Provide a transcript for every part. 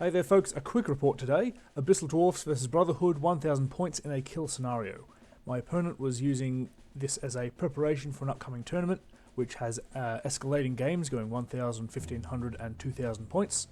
Hey there folks, a quick report today. Abyssal Dwarfs versus Brotherhood, 1000 points in a kill scenario. My opponent was using this as a preparation for an upcoming tournament, which has escalating games going 1000, 1500 and 2000 points.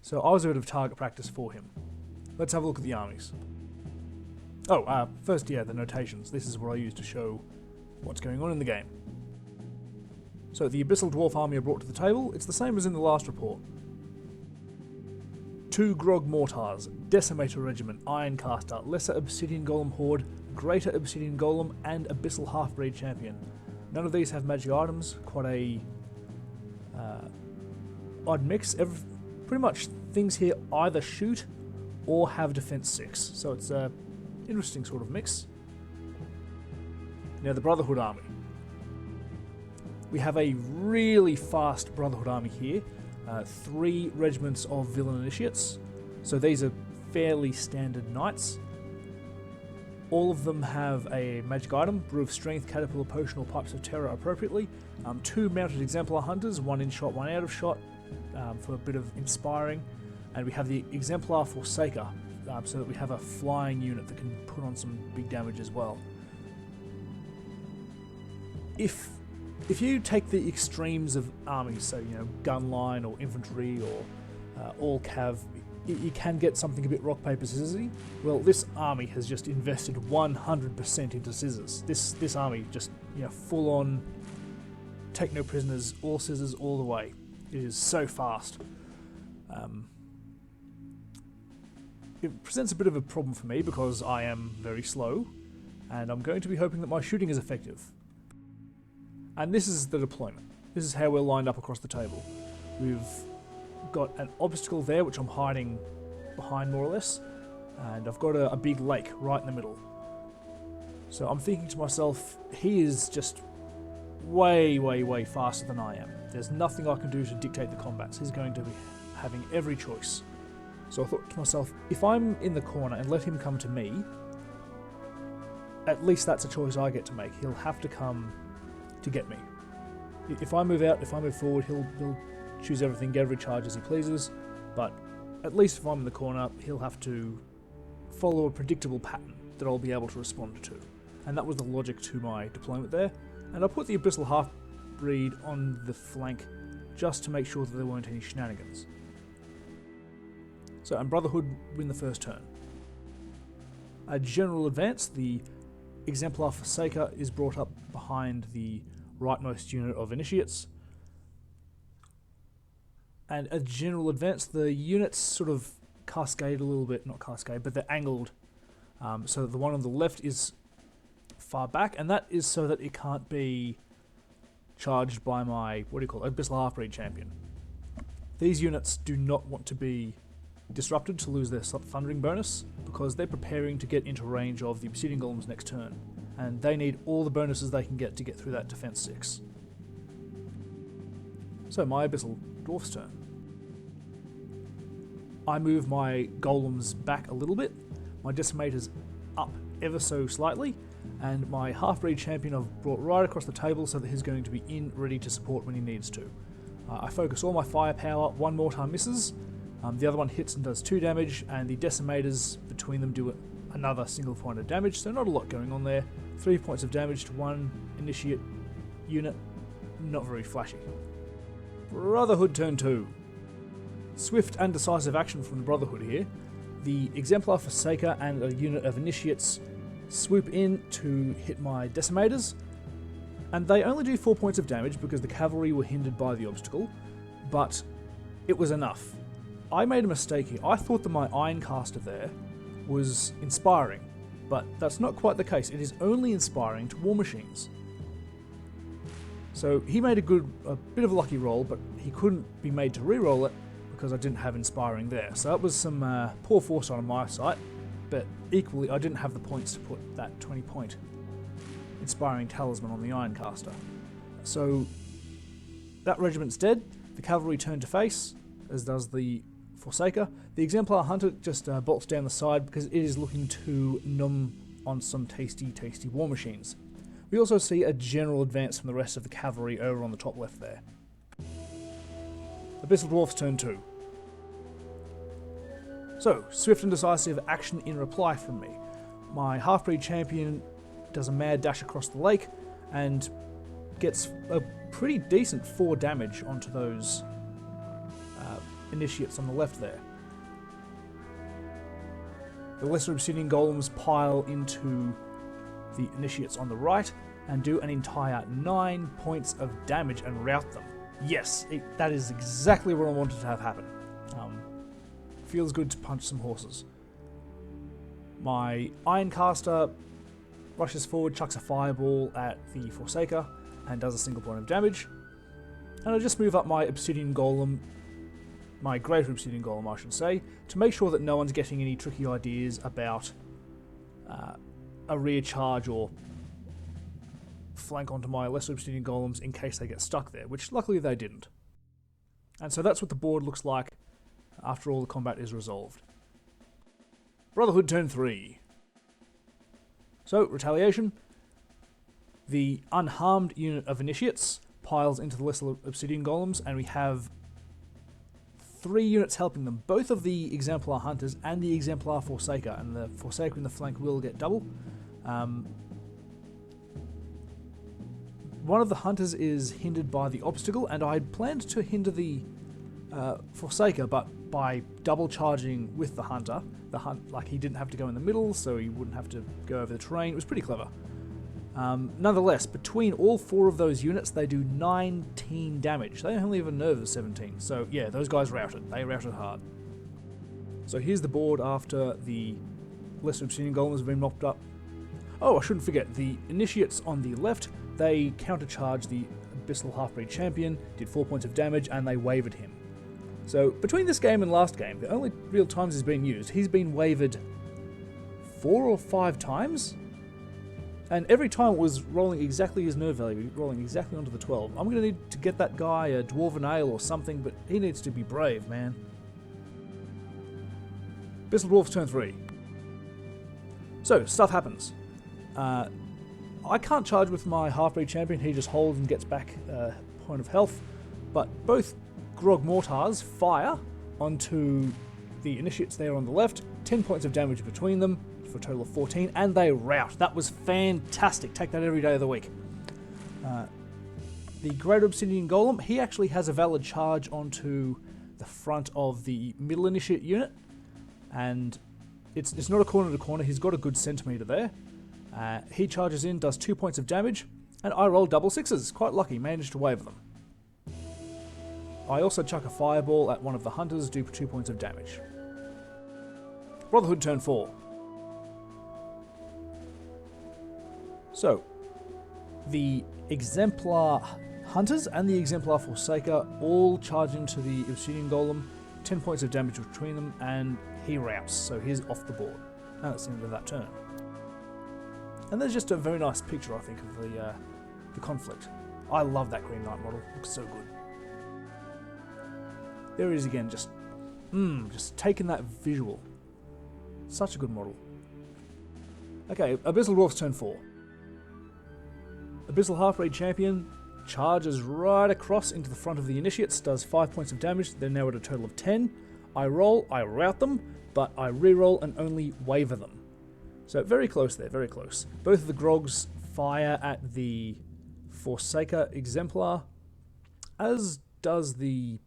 So I was a bit of target practice for him. Let's have a look at the armies. First, the notations. This is what I use to show what's going on in the game. So the Abyssal Dwarf army are brought to the table. It's the same as in the last report. 2 Grog Mortars, Decimator Regiment, Ironcaster, Lesser Obsidian Golem Horde, Greater Obsidian Golem, and Abyssal Half-Breed Champion. None of these have magic items, quite a odd mix. Pretty much things here either shoot or have defense 6, so it's an interesting sort of mix. Now the Brotherhood Army. We have a really fast Brotherhood Army here. 3 regiments of Villain Initiates, so these are fairly standard knights. All of them have a magic item, Brew of Strength, Caterpillar Potion or Pipes of Terror appropriately. 2 mounted Exemplar Hunters, 1 in shot, 1 out of shot, for a bit of inspiring. And we have the Exemplar Forsaker, so that we have a flying unit that can put on some big damage as well. If you take the extremes of armies, so gun line or infantry or all cav, you can get something a bit rock paper scissorsy. Well, this army has just invested 100% into scissors. This army just full on take no prisoners, all scissors all the way. It is so fast. It presents a bit of a problem for me because I am very slow, and I'm going to be hoping that my shooting is effective. And this is the deployment. This is how we're lined up across the table. We've got an obstacle there, which I'm hiding behind more or less, and I've got a big lake right in the middle. So I'm thinking to myself, he is just way, way, way faster than I am. There's nothing I can do to dictate the combats. He's going to be having every choice. So I thought to myself, if I'm in the corner and let him come to me, at least that's a choice I get to make. He'll have to come to get me. If I move out, if I move forward, he'll choose everything, get every charge as he pleases, but at least if I'm in the corner, he'll have to follow a predictable pattern that I'll be able to respond to. And that was the logic to my deployment there. And I put the Abyssal Half-Breed on the flank just to make sure that there weren't any shenanigans. So, and Brotherhood win the first turn. A general advance, the Exemplar Forsaker is brought up behind the rightmost unit of Initiates. And a general advance, the units sort of cascade a little bit, not cascade, but they're angled. So the one on the left is far back, and that is so that it can't be charged by my, Abyssal Half-Breed Champion. These units do not want to be disrupted to lose their thundering bonus, because they're preparing to get into range of the Obsidian Golem's next turn, and they need all the bonuses they can get to get through that defense 6. So my Abyssal Dwarfs turn. I move my golems back a little bit, my decimators up ever so slightly, and my half-breed champion I've brought right across the table so that he's going to be in ready to support when he needs to. I focus all my firepower, 1 mortar misses, the other one hits and does 2 damage, and the decimators between them do another single point of damage, so not a lot going on there. 3 points of damage to 1 initiate unit, not very flashy. Brotherhood turn 2. Swift and decisive action from the Brotherhood here. The Exemplar Forsaker and a unit of Initiates swoop in to hit my decimators, and they only do 4 points of damage because the cavalry were hindered by the obstacle, but it was enough. I made a mistake here. I thought that my Ironcaster there was inspiring, but that's not quite the case. It is only inspiring to war machines. So he made a bit of a lucky roll, but he couldn't be made to re-roll it because I didn't have inspiring there. So that was some poor foresight on my side, but equally I didn't have the points to put that 20-point inspiring talisman on the Ironcaster. So that regiment's dead. The cavalry turn to face, as does the Forsaker. The Exemplar Hunter just bolts down the side because it is looking to numb on some tasty, tasty war machines. We also see a general advance from the rest of the cavalry over on the top left there. Abyssal Dwarfs turn 2. So, swift and decisive action in reply from me. My half-breed champion does a mad dash across the lake and gets a pretty decent 4 damage onto those initiates on the left there. The lesser obsidian golems pile into the initiates on the right and do an entire 9 points of damage and rout them. Yes, that is exactly what I wanted to have happen. Feels good to punch some horses. My Ironcaster rushes forward, chucks a fireball at the Forsaker and does a single point of damage. And I just move up my Obsidian Golem, my Greater Obsidian Golem I should say, to make sure that no one's getting any tricky ideas about a rear charge or flank onto my Lesser Obsidian Golems in case they get stuck there, which luckily they didn't. And so that's what the board looks like after all the combat is resolved. Brotherhood Turn 3. So, retaliation. The unharmed unit of initiates piles into the Lesser Obsidian Golems, and we have 3 units helping them. Both of the Exemplar Hunters and the Exemplar Forsaker, and the Forsaker in the flank will get double. One of the Hunters is hindered by the obstacle, and I had planned to hinder the Forsaker, but by double charging with the Hunter, he didn't have to go in the middle, so he wouldn't have to go over the terrain. It was pretty clever. Nonetheless, between all 4 of those units, they do 19 damage. They only have a nerve of 17, so yeah, those guys routed. They routed hard. So here's the board after the Lesser Obsidian Golems have been mopped up. Oh, I shouldn't forget, the Initiates on the left, they countercharged the Abyssal Half-Breed Champion, did 4 points of damage, and they wavered him. So, between this game and last game, the only real times he's been used, he's been wavered 4 or 5 times? And every time it was rolling exactly his nerve value, rolling exactly onto the 12. I'm going to need to get that guy a Dwarven Ale or something, but he needs to be brave, man. Abyssal Dwarfs Turn 3. So, stuff happens. I can't charge with my half-breed champion, he just holds and gets back a point of health, but both Grog Mortars fire onto the initiates there on the left, 10 points of damage between them, for a total of 14, and they rout. That was fantastic. Take that every day of the week. The Great Obsidian Golem, he actually has a valid charge onto the front of the middle initiate unit, and it's not a corner to corner, he's got a good centimetre there. He charges in, does 2 points of damage, and I roll double 6s. Quite lucky, managed to wave them. I also chuck a fireball at one of the hunters, do 2 points of damage. Brotherhood Turn 4. So, the Exemplar Hunters and the Exemplar Forsaker all charge into the Obsidian Golem, 10 points of damage between them, and he routs, so he's off the board. And that's the end of that turn. And there's just a very nice picture, I think, of the conflict. I love that Green Knight model, looks so good. There he is again, just taking that visual. Such a good model. Okay, Abyssal Dwarfs Turn 4. Abyssal Half-Breed Champion charges right across into the front of the initiates, does 5 points of damage, they're now at a total of 10. I roll, I rout them, but I re-roll and only waver them. So very close there, very close. Both of the Grogs fire at the Forsaker Exemplar, as does the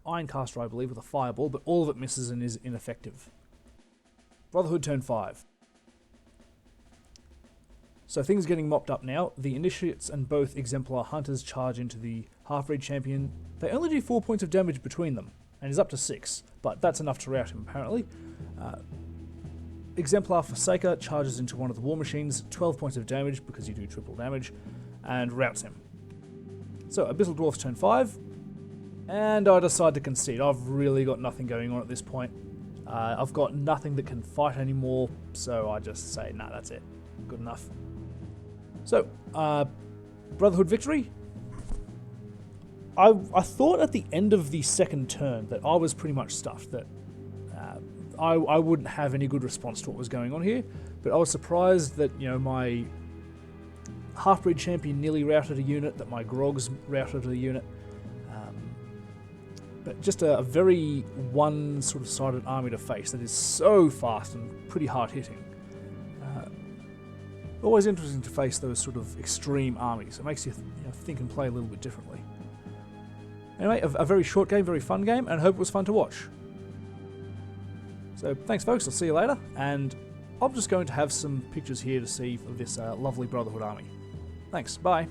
Ironcaster, I believe, with a fireball, but all of it misses and is ineffective. Brotherhood Turn 5. So things are getting mopped up now. The Initiates and both Exemplar Hunters charge into the Half-Breed Champion. They only do 4 points of damage between them, and he's up to 6, but that's enough to rout him, apparently. Exemplar Forsaker charges into one of the War Machines, 12 points of damage, because you do triple damage, and routs him. So, Abyssal Dwarfs Turn 5, and I decide to concede. I've really got nothing going on at this point. I've got nothing that can fight anymore, so I just say, nah, that's it. Good enough. So, Brotherhood victory. I thought at the end of the second turn that I was pretty much stuffed, that I wouldn't have any good response to what was going on here, but I was surprised that, you know, my Half-Breed Champion nearly routed a unit, that my Grogs routed a unit. But just a very one sort of sided army to face that is so fast and pretty hard hitting. Always interesting to face those sort of extreme armies. It makes you, think and play a little bit differently. Anyway, a very short game, very fun game, and I hope it was fun to watch. So thanks folks, I'll see you later, and I'm just going to have some pictures here to see of this lovely Brotherhood army. Thanks, bye.